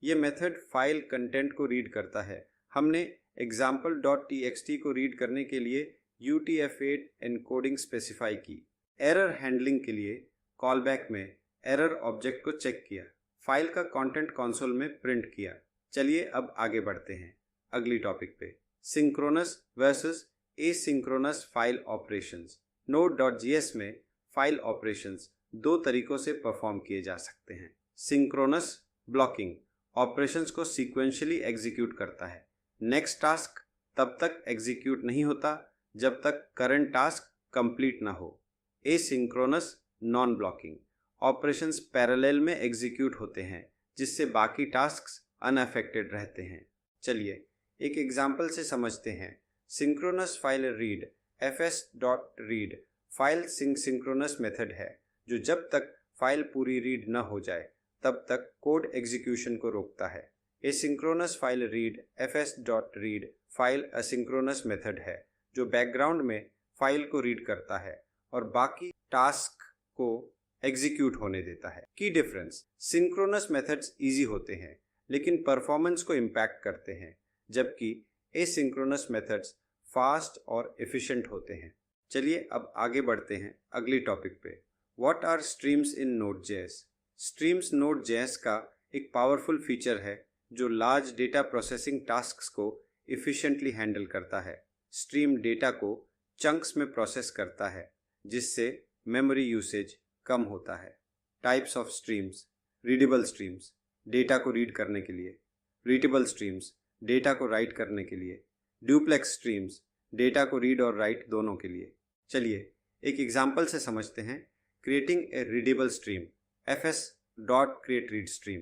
यह मेथड फाइल कंटेंट को रीड करता है। हमने example.txt को रीड करने के लिए UTF-8 एनकोडिंग स्पेसिफाई की। एरर हैंडलिंग के लिए कॉलबैक में एरर ऑब्जेक्ट को चेक किया। फाइल का कंटेंट कंसोल में प्रिंट किया। चलिए अब आगे बढ़ते हैं अगली टॉपिक पे, synchronous versus asynchronous file operations. Node.js में फाइल ऑपरेशंस 2 तरीकों से परफॉर्म किए जा सकते हैं। सिंक्रोनस ब्लॉकिंग ऑपरेशंस को सीक्वेंशियली एग्जीक्यूट करता है। नेक्स्ट टास्क तब तक एग्जीक्यूट नहीं होता जब तक करंट टास्क कंप्लीट ना हो। Asynchronous non blocking operations parallel में एग्जीक्यूट होते हैं जिससे बाकी टास्क्स अनअफेक्टेड रहते हैं। चलिए एक एग्जाम्पल से समझते हैं। Synchronous file read fs.read file synchronous method है जो जब तक फाइल पूरी रीड न हो जाए तब तक कोड एग्जीक्यूशन को रोकता है। Asynchronous file read fs.read file asynchronous method है जो बैकग्राउंड में फाइल को रीड करता है और बाकी टास्क को एग्जीक्यूट होने देता है। की डिफरेंस, सिंक्रोनस मेथड्स इजी होते हैं लेकिन परफॉर्मेंस को इम्पैक्ट करते हैं, जबकि एसिंक्रोनस मेथड्स फास्ट और एफिशिएंट होते हैं। चलिए अब आगे बढ़ते हैं अगली टॉपिक पे। What are streams in Node.js? Streams Node.js का एक पावरफुल फीचर है जो लार्ज डेटा प्रोसेसिंग टास्क्स को एफिशिएंटली हैंडल करता है। स्ट्रीम डेटा को चंक्स में प्रोसेस करता है जिससे मेमोरी यूसेज कम होता है। Types of streams, readable streams data को रीड करने के लिए, रीडेबल स्ट्रीम्स डेटा को राइट करने के लिए, ड्यूप्लेक्स स्ट्रीम्स डेटा को रीड और राइट दोनों के लिए। चलिए एक एग्जांपल से समझते हैं। Creating a readable stream, fs.createReadStream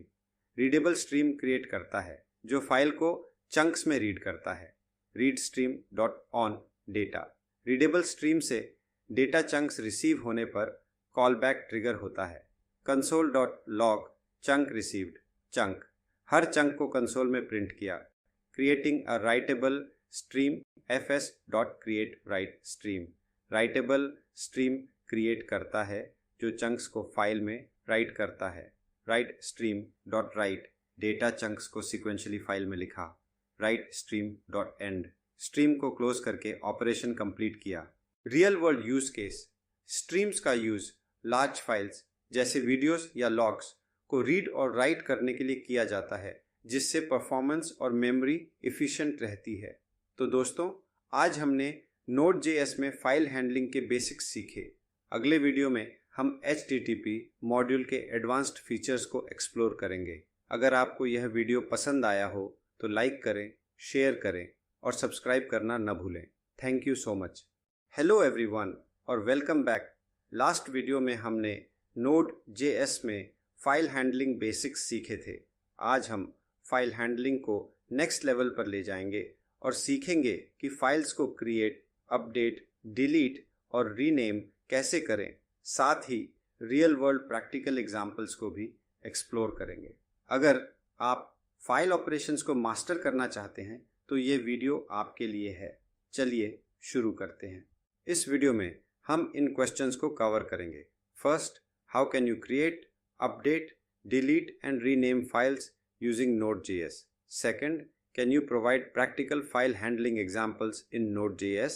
readable stream create करता है जो फाइल को चंक्स में रीड करता है। readstream.onData रीडेबल स्ट्रीम से डेटा चंक्स रिसीव होने पर कॉलबैक ट्रिगर होता है। console.log चंक रिसीव्ड चंक हर चंक को कंसोल में प्रिंट किया। Creating a writable stream, fs.createWriteStream writable stream create करता है जो चंक्स को फाइल में राइट करता है। WriteStream.write डेटा चंक्स को सिक्वेंशली फाइल में लिखा। WriteStream.end स्ट्रीम को क्लोज करके ऑपरेशन कंप्लीट किया। Real world use case, streams का यूज लार्ज फाइल्स जैसे वीडियोस या लॉग्स को रीड और राइट करने के लिए किया जाता है, जिससे परफॉर्मेंस और मेमोरी एफिशिएंट रहती है। तो दोस्तों, आज हमने Node.js में फाइल हैंडलिंग के बेसिक्स सीखे। अगले वीडियो में हम HTTP मॉड्यूल के एडवांस्ड फीचर्स को एक्सप्लोर करेंगे। अगर आपको यह वीडियो पसंद आया हो तो लाइक करें, शेयर करें और सब्सक्राइब करना न भूलें। Thank you so much. Hello everyone और वेलकम बैक। लास्ट वीडियो में हमने Node.js में फाइल हैंडलिंग बेसिक्स सीखे थे। आज हम फाइल हैंडलिंग को नेक्स्ट लेवल पर ले जाएंगे और सीखेंगे कि फाइल्स को क्रिएट, अपडेट, डिलीट और रीनेम कैसे करें। साथ ही रियल वर्ल्ड प्रैक्टिकल एग्जाम्पल्स को भी एक्सप्लोर करेंगे। अगर आप फाइल ऑपरेशंस को मास्टर करना चाहते हैं तो ये वीडियो आपके लिए है। चलिए शुरू करते हैं। इस वीडियो में हम इन क्वेश्चंस को कवर करेंगे। First, how can you create, update, delete and rename files using Node.js? Second, can you provide practical file handling examples in Node.js?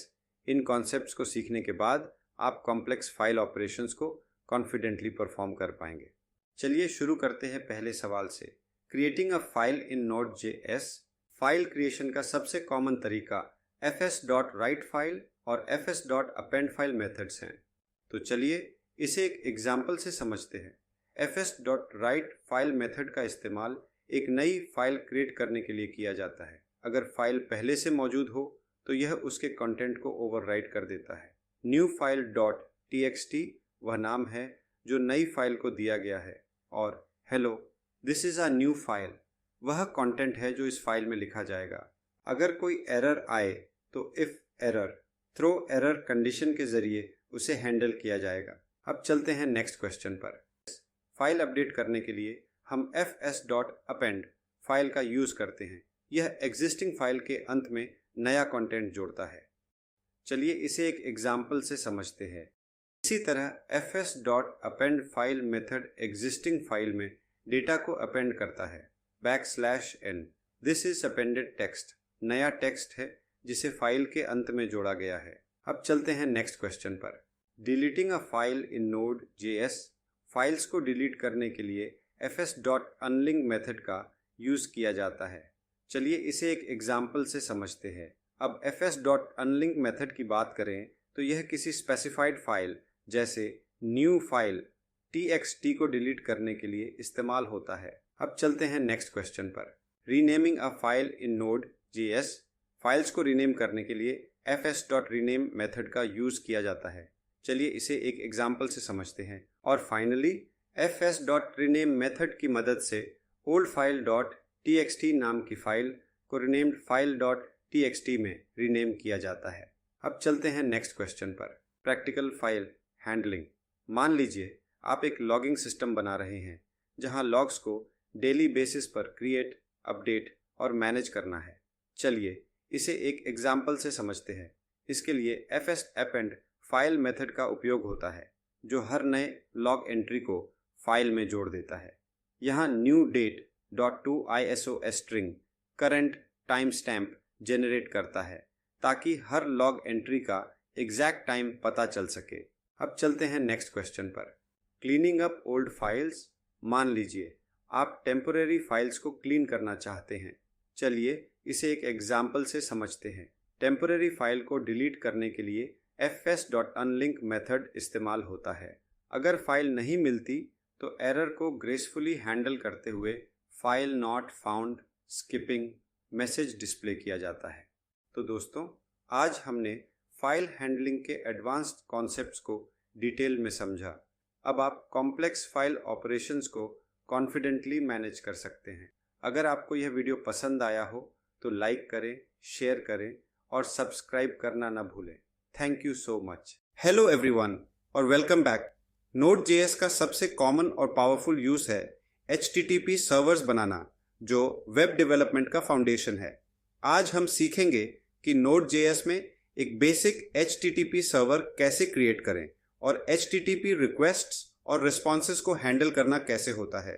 In concepts को सीखने के बाद आप कॉम्प्लेक्स फाइल ऑपरेशंस को कॉन्फिडेंटली परफॉर्म कर पाएंगे। चलिए शुरू करते हैं पहले सवाल से। Creating a file in Node.js। File creation का सबसे कॉमन तरीका fs.writeFile और fs.appendFile मेथड्स हैं। तो चलिए इसे एक एग्जाम्पल से समझते हैं। fs.writeFile मेथड का इस्तेमाल एक नई फाइल क्रिएट करने के लिए किया जाता है। अगर फाइल पहले से मौजूद हो तो यह उसके कंटेंट को ओवरराइट कर देता है। न्यू फाइल .txt वह नाम है जो नई फाइल को दिया गया है और hello this is a new file वह कंटेंट है जो इस फाइल में लिखा जाएगा। अगर कोई एरर आए तो if error, throw error condition के जरिए उसे हैंडल किया जाएगा। अब चलते हैं नेक्स्ट क्वेश्चन पर। फाइल अपडेट करने के लिए हम fs.append फाइल का यूज़ करते हैं। यह एग्जिस्टिंग फाइल के अंत में नया कंटेंट जोड़ता है। चलिए इसे एक एग्जाम्पल से समझते हैं। इसी तरह fs.append file method existing file में डेटा को अपेंड करता है। \n this is appended text नया टेक्स्ट है जिसे फाइल के अंत में जोड़ा गया है। अब चलते हैं नेक्स्ट क्वेश्चन पर। Deleting a file in Node.js। Files को डिलीट करने के लिए fs.unlink मेथड का यूज़ किया जाता है। चलिए इसे एक एग्जाम्पल से समझते हैं। अब fs.unlink मेथड की बात करें तो यह किसी स्पेसिफाइड फाइल जैसे न्यू फाइल txt को डिलीट करने के लिए इस्तेमाल होता है। अब चलते हैं नेक्स्ट क्वेश्चन पर। Renaming a file in Node.js। Files को रीनेम करने के लिए fs.rename मेथड का यूज़ किया जाता है। चलिए इसे एक एग्जाम्पल से समझते हैं। और फाइनली fs.rename मेथड की मदद से ओल्ड फाइल .txt नाम की फाइल को रीनेम्ड फाइल .txt में रीनेम किया जाता है। अब चलते हैं नेक्स्ट क्वेश्चन पर। Practical file handling. मान लीजिए आप एक लॉगिंग सिस्टम बना रहे हैं जहां लॉग्स को डेली बेसिस पर क्रिएट, अपडेट और मैनेज करना है। चलिए इसे एक एग्जाम्पल से समझते हैं। इसके लिए fs append फाइल मेथड का उपयोग होता है जो हर नए लॉग एंट्री को फाइल में जोड़ देता है। यहाँ new date .to iso string current time stamp generate करता है ताकि हर लॉग एंट्री का एग्जैक्ट टाइम पता चल सके। अब चलते हैं नेक्स्ट क्वेश्चन पर। Cleaning up old files. मान लीजिए आप टेम्पोरेरी फाइल्स को क्लीन करना चाहते हैं। चलिए इसे एक एग्जाम्पल से समझते हैं। टेम्पोरेरी फाइल को डिलीट करने के लिए fs.unlink मेथड इस्तेमाल होता है। अगर फाइल नहीं मिलती तो एरर को ग्रेसफुली हैंडल करते हुए file not found skipping message display किया जाता है। तो दोस्तों, आज हमने फाइल हैंडलिंग के एडवांस्ड कॉन्सेप्ट्स को डिटेल में समझा। अब आप कॉम्प्लेक्स फाइल ऑपरेशंस को कॉन्फिडेंटली मैनेज कर सकते हैं। अगर आपको यह वीडियो पसंद आया हो तो लाइक करें, शेयर करें और सब्सक्राइब करना ना भूलें। Thank you so much. Hello everyone और वेलकम बैक। Node.js का सबसे कॉमन और पावरफुल यूज है HTTP सर्वर्स बनाना, जो वेब डेवलपमेंट का फाउंडेशन है। आज हम सीखेंगे कि Node.js में एक बेसिक HTTP सर्वर कैसे क्रिएट करें और HTTP रिक्वेस्ट्स और रिस्पॉन्सेस को हैंडल करना कैसे होता है।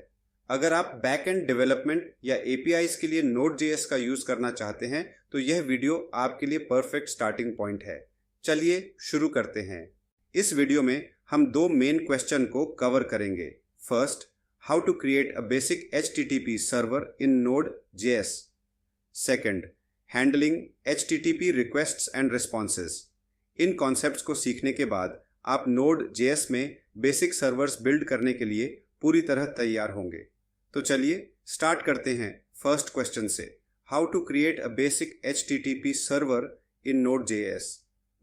अगर आप बैक एंड डेवलपमेंट या APIs के लिए Node.js का यूज करना चाहते हैं तो यह वीडियो आपके लिए परफेक्ट स्टार्टिंग पॉइंट है। चलिए शुरू करते हैं। इस वीडियो में हम दो मेन क्वेश्चन को कवर करेंगे। First, how to create a basic HTTP server in Node.js। Second, handling HTTP requests and responses. इन कॉन्सेप्ट्स को सीखने के बाद आप Node.js में बेसिक सर्वर्स बिल्ड करने के लिए पूरी तरह तैयार होंगे। तो चलिए स्टार्ट करते हैं फर्स्ट क्वेश्चन से। How to create a basic HTTP server in Node.js।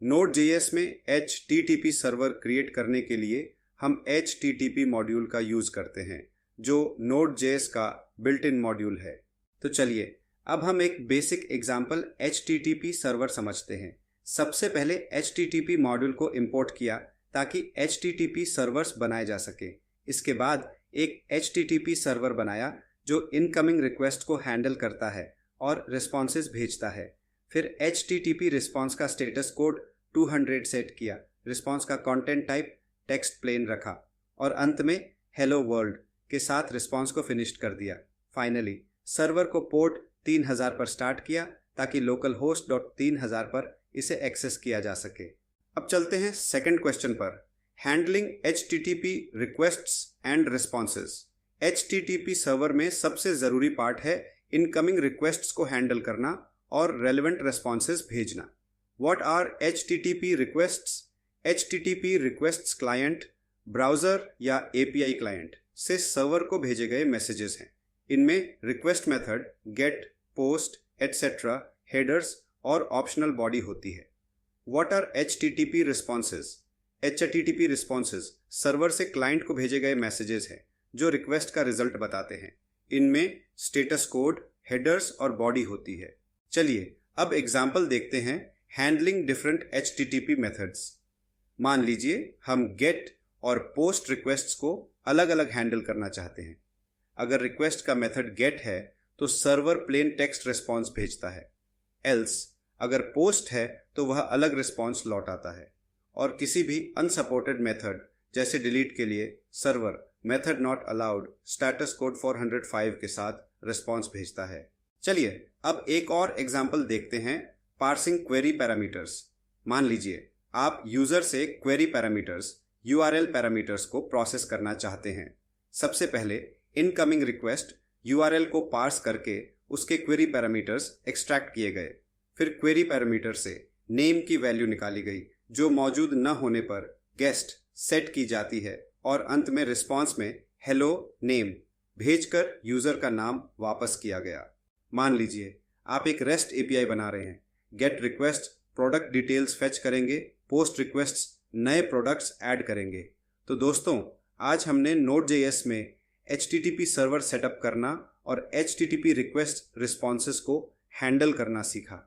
Node.js में HTTP सर्वर क्रिएट करने के लिए हम HTTP मॉड्यूल का यूज करते हैं जो Node.js का बिल्ट इन मॉड्यूल है। तो चलिए अब हम एक बेसिक एग्जांपल HTTP सर्वर समझते हैं। सबसे पहले HTTP मॉड्यूल को इंपोर्ट किया ताकि HTTP सर्वर्स बनाए जा सके। इसके बाद एक HTTP सर्वर बनाया जो इनकमिंग रिक्वेस्ट को हैंडल करता है और रिस्पॉन्सेस भेजता है। फिर HTTP रिस्पॉन्स का स्टेटस कोड 200 सेट किया, रिस्पॉन्स का कंटेंट टाइप टेक्स्ट प्लेन रखा और अंत में हेलो वर्ल्ड के साथ रिस्पॉन्स को फिनिश्ड कर दिया। फाइनली सर्वर को पोर्ट 3000 पर स्टार्ट किया ताकि लोकल होस्ट .3000 पर इसे एक्सेस किया जा सके। अब चलते हैं सेकंड क्वेश्चन पर। Handling HTTP requests and responses. HTTP server में सबसे ज़रूरी पार्ट है इनकमिंग रिक्वेस्ट्स को हैंडल करना और रेलेवेंट रिस्पॉन्सेस भेजना। What are HTTP requests? HTTP requests client, browser या API क्लाइंट से सर्वर को भेजे गए मैसेजेस हैं। इनमें request method, get, post etcetera, headers और ऑप्शनल बॉडी होती है। What are HTTP responses? HTTP responses server से क्लाइंट को भेजे गए मैसेजेस हैं जो रिक्वेस्ट का रिजल्ट बताते हैं। इनमें स्टेटस कोड, हेडर्स और बॉडी होती है। चलिए अब एग्जाम्पल देखते हैं हैंडलिंग डिफरेंट HTTP मेथड्स। मान लीजिए हम गेट और पोस्ट रिक्वेस्ट्स को अलग अलग हैंडल करना चाहते हैं। अगर रिक्वेस्ट का मेथड गेट है तो सर्वर प्लेन टेक्स्ट रिस्पॉन्स भेजता है। एल्स अगर पोस्ट है तो वह अलग रिस्पॉन्स लौटाता है। और किसी भी अनसपोर्टेड मेथड जैसे डिलीट के लिए server method not allowed status code 405 के साथ रिस्पॉन्स भेजता है। चलिए अब एक और एग्जाम्पल देखते हैं पार्सिंग क्वेरी पैरामीटर्स। मान लीजिए आप यूजर से क्वेरी पैरामीटर्स URL पैरामीटर्स को प्रोसेस करना चाहते हैं। सबसे पहले इनकमिंग रिक्वेस्ट URL को पार्स करके उसके क्वेरी पैरामीटर्स एक्सट्रैक्ट किए गए। फिर क्वेरी पैरामीटर से नेम की वैल्यू निकाली गई जो मौजूद न होने पर गेस्ट सेट की जाती है और अंत में रिस्पॉन्स में हेलो नेम भेजकर यूजर का नाम वापस किया गया। मान लीजिए आप एक REST API बना रहे हैं। Gate request product details fetch करेंगे, पोस्ट रिक्वेस्ट्स नए प्रोडक्ट्स ऐड करेंगे। तो दोस्तों, आज हमने Node.js में HTTP सर्वर सेटअप करना और HTTP रिक्वेस्ट रिस्पॉन्सेस को हैंडल करना सीखा।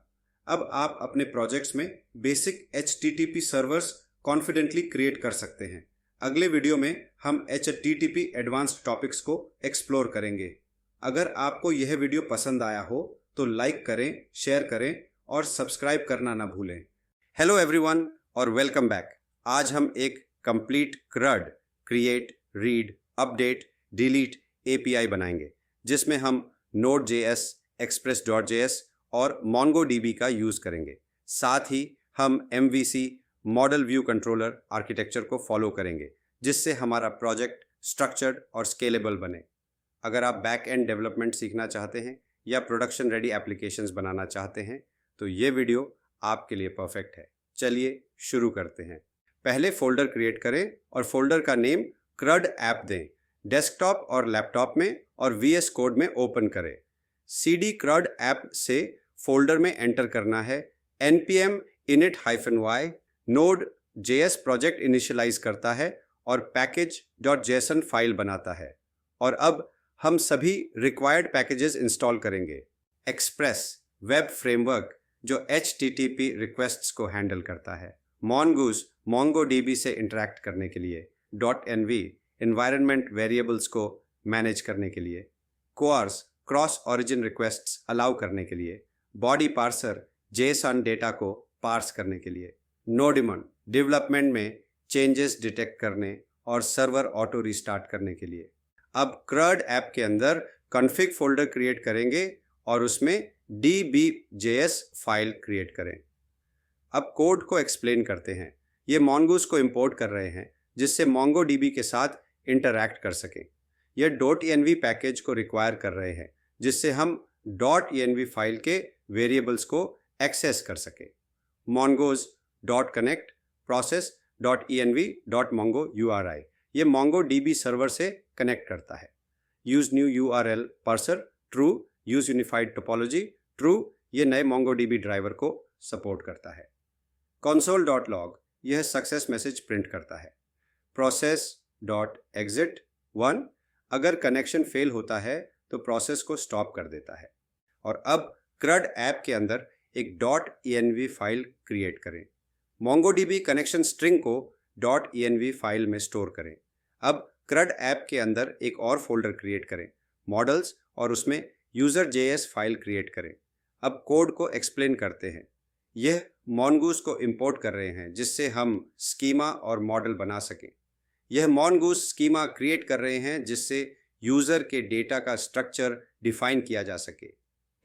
अब आप अपने प्रोजेक्ट्स में basic HTTP servers confidently create कर सकते हैं। अगले वीडियो में हम HTTP एडवांस्ड टॉपिक्स को एक्सप्लोर करेंगे। अगर आपको यह वीडियो पसंद आया हो तो लाइक करें, शेयर करें और सब्सक्राइब करना ना भूलें। हेलो एवरीवन और वेलकम बैक। आज हम एक complete CRUD create, read, update, delete API बनाएंगे जिसमें हम Node.js, Express.js और MongoDB का यूज करेंगे। साथ ही हम MVC model view controller architecture को फॉलो करेंगे जिससे हमारा प्रोजेक्ट स्ट्रक्चर्ड और स्केलेबल बने। अगर आप बैक एंड डेवलपमेंट सीखना चाहते हैं या प्रोडक्शन रेडी एप्लीकेशंस बनाना चाहते हैं तो ये वीडियो आपके लिए परफेक्ट है। चलिए शुरू करते हैं। पहले फोल्डर क्रिएट करें और फोल्डर का नेम CRUD ऐप दें। डेस्कटॉप और लैपटॉप में और VS कोड में ओपन करें। CD CRUD ऐप से फोल्डर में एंटर करना है npm init-y। Node.js project initialise करता है और package.json फाइल बनाता है। और अब हम सभी रिक्वायर्ड पैकेजेस इंस्टॉल करेंगे। एक्सप्रेस वेब फ्रेमवर्क जो HTTP रिक्वेस्ट्स को हैंडल करता है। Mongoose MongoDB से इंटरैक्ट करने के लिए। .env एनवायरनमेंट वेरिएबल्स को मैनेज करने के लिए। Coarse cross origin requests allow करने के लिए। बॉडी पार्सर JSON डेटा को पार्स करने के लिए। Nodemon डेवलपमेंट में चेंजेस डिटेक्ट करने और सर्वर ऑटो रिस्टार्ट करने के लिए। अब CRUD ऐप के अंदर config फोल्डर क्रिएट करेंगे और उसमें db.js फाइल क्रिएट करें। अब कोड को एक्सप्लेन करते हैं। ये Mongoose को इंपोर्ट कर रहे हैं जिससे MongoDB के साथ इंटरैक्ट कर सकें। यह .env पैकेज को रिक्वायर कर रहे हैं जिससे हम .env फाइल के वेरिएबल्स को एक्सेस कर सकें। Mongoose .connect process .env.mongo URI ये MongoDB सर्वर से कनेक्ट करता है। Use new URL parser true. Use unified topology true. ये नए MongoDB ड्राइवर को सपोर्ट करता है। console.log यह सक्सेस मैसेज प्रिंट करता है। process.exit 1 अगर कनेक्शन फेल होता है तो प्रोसेस को स्टॉप कर देता है। और अब CRUD ऐप के अंदर एक .env फाइल क्रिएट करें। MongoDB कनेक्शन स्ट्रिंग को .env फाइल में स्टोर करें। अब CRUD ऐप के अंदर एक और फोल्डर क्रिएट करें मॉडल्स और उसमें user.js फाइल क्रिएट करें। अब कोड को एक्सप्लेन करते हैं। यह Mongoose को इंपोर्ट कर रहे हैं जिससे हम स्कीमा और मॉडल बना सकें। यह Mongoose स्कीमा क्रिएट कर रहे हैं जिससे यूजर के डेटा का स्ट्रक्चर डिफाइन किया जा सके।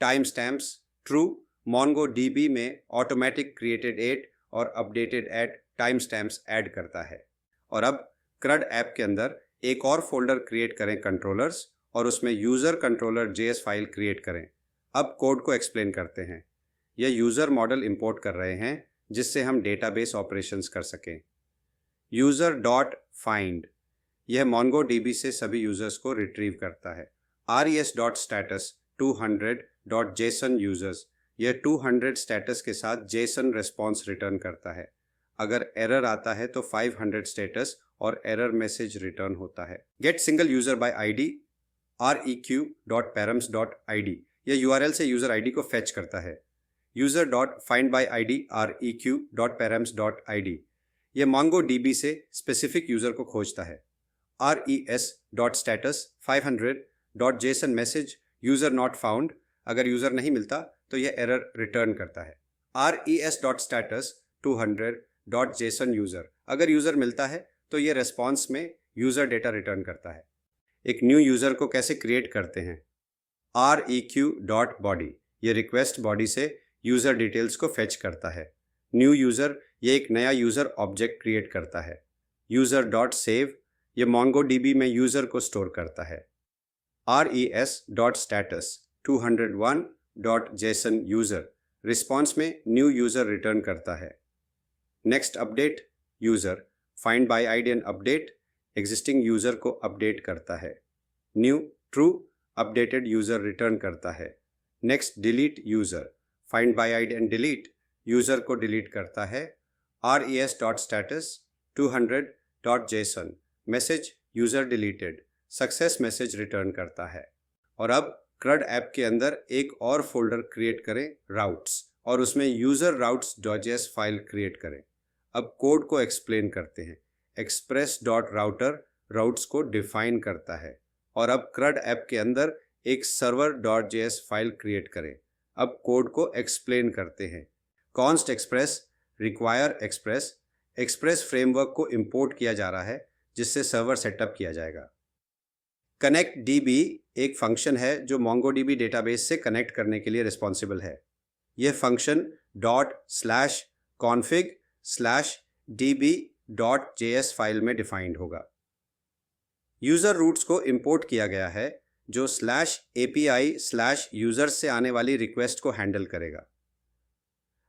Time stamps true. MongoDB में ऑटोमेटिक क्रिएटेड एट और updated at time stamps add करता है। और अब CRUD ऐप के अंदर एक और फोल्डर क्रिएट करें कंट्रोलर्स और उसमें user controller JS file create करें। अब कोड को एक्सप्लेन करते हैं। यह यूजर मॉडल इंपोर्ट कर रहे हैं जिससे हम डेटाबेस ऑपरेशंस कर सकें। user.find यह MongoDB से सभी यूजर्स को रिट्रीव करता है। res.status 200.json यूजर्स यह 200 स्टेटस के साथ JSON रेस्पॉन्स रिटर्न करता है। अगर एरर आता है तो 500 स्टेटस और एरर मैसेज रिटर्न होता है। Get single user by ID req.params.id यह URL से यूजर ID को फेच करता है। user.findById req.params.id यह MongoDB से स्पेसिफिक यूजर को खोजता है। res.status 500.json message user not found अगर यूजर नहीं मिलता तो यह एरर रिटर्न करता है। res.status 200.json यूजर अगर यूजर मिलता है तो यह रेस्पॉन्स में यूजर डेटा रिटर्न करता है। एक न्यू यूजर को कैसे क्रिएट करते हैं। req.body ये रिक्वेस्ट बॉडी से यूजर डिटेल्स को फेच करता है। न्यू यूजर ये एक नया यूजर ऑब्जेक्ट क्रिएट करता है। user.save ये MongoDB में यूजर को स्टोर करता है। res.status 201.json यूजर रिस्पॉन्स में न्यू यूजर रिटर्न करता है। Next update user find by ID and update existing user को अपडेट करता है। New true updated user return करता है। Next delete user find by ID and delete user को delete करता है। res.status 200.json message user deleted success message return करता है। और अब CRUD ऐप के अंदर एक और फोल्डर क्रिएट करें राउट्स और उसमें user_routes.js फाइल क्रिएट करें। अब कोड को एक्सप्लेन करते हैं। express.router राउट्स को डिफाइन करता है। और अब CRUD ऐप के अंदर एक server.js फाइल क्रिएट करें। अब कोड को एक्सप्लेन करते हैं। const express require express, express framework को इंपोर्ट किया जा रहा है जिससे सर्वर सेटअप किया जाएगा। कनेक्ट डीबी एक फंक्शन है जो MongoDB डेटाबेस से कनेक्ट करने के लिए रिस्पॉन्सिबल है। यह फंक्शन .config/db.js फाइल में डिफाइंड होगा। यूजर रूट्स को इंपोर्ट किया गया है जो /API/users से आने वाली रिक्वेस्ट को हैंडल करेगा।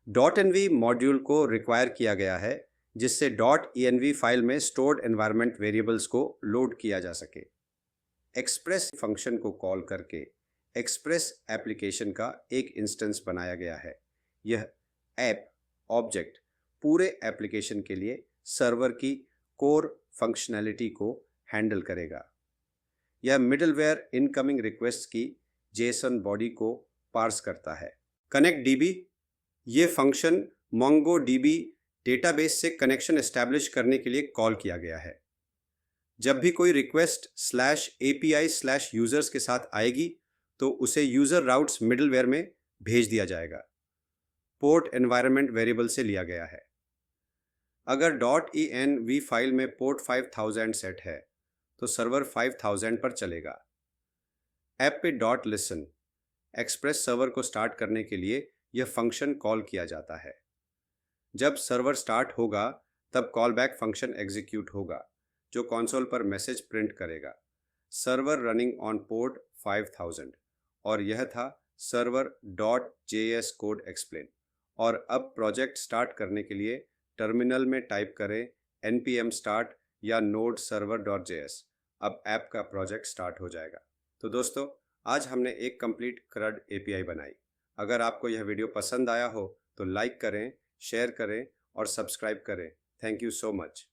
.env मॉड्यूल को रिक्वायर किया गया है जिससे .env फाइल में स्टोर्ड एनवायरनमेंट वेरिएबल्स को लोड किया जा सके। एक्सप्रेस फंक्शन को कॉल करके एक्सप्रेस एप्लीकेशन का एक इंस्टेंस बनाया गया है। यह ऐप ऑब्जेक्ट पूरे एप्लीकेशन के लिए सर्वर की कोर फंक्शनैलिटी को हैंडल करेगा। यह मिडलवेयर इनकमिंग रिक्वेस्ट की JSON बॉडी को पार्स करता है। कनेक्ट डीबी ये फंक्शन MongoDB डेटाबेस से कनेक्शन एस्टैब्लिश करने के लिए कॉल किया गया है। जब भी कोई रिक्वेस्ट /API/users के साथ आएगी तो उसे यूजर राउट्स मिडलवेयर में भेज दिया जाएगा। पोर्ट एनवायरनमेंट वेरिएबल से लिया गया है। अगर .env फाइल में पोर्ट 5000 सेट है तो सर्वर 5000 पर चलेगा। ऐप पे .listen एक्सप्रेस सर्वर को स्टार्ट करने के लिए यह फंक्शन कॉल किया जाता है। जब सर्वर स्टार्ट होगा तब कॉलबैक फंक्शन एग्जीक्यूट होगा जो कंसोल पर मैसेज प्रिंट करेगा, सर्वर रनिंग ऑन पोर्ट 5000। और यह था server.js कोड एक्सप्लेन। और अब प्रोजेक्ट स्टार्ट करने के लिए टर्मिनल में टाइप करें npm start या node server.js। अब ऐप का प्रोजेक्ट स्टार्ट हो जाएगा। तो दोस्तों, आज हमने एक कंप्लीट CRUD API बनाई। अगर आपको यह वीडियो पसंद आया हो तो लाइक करें, शेयर करें और सब्सक्राइब करें। Thank you so much.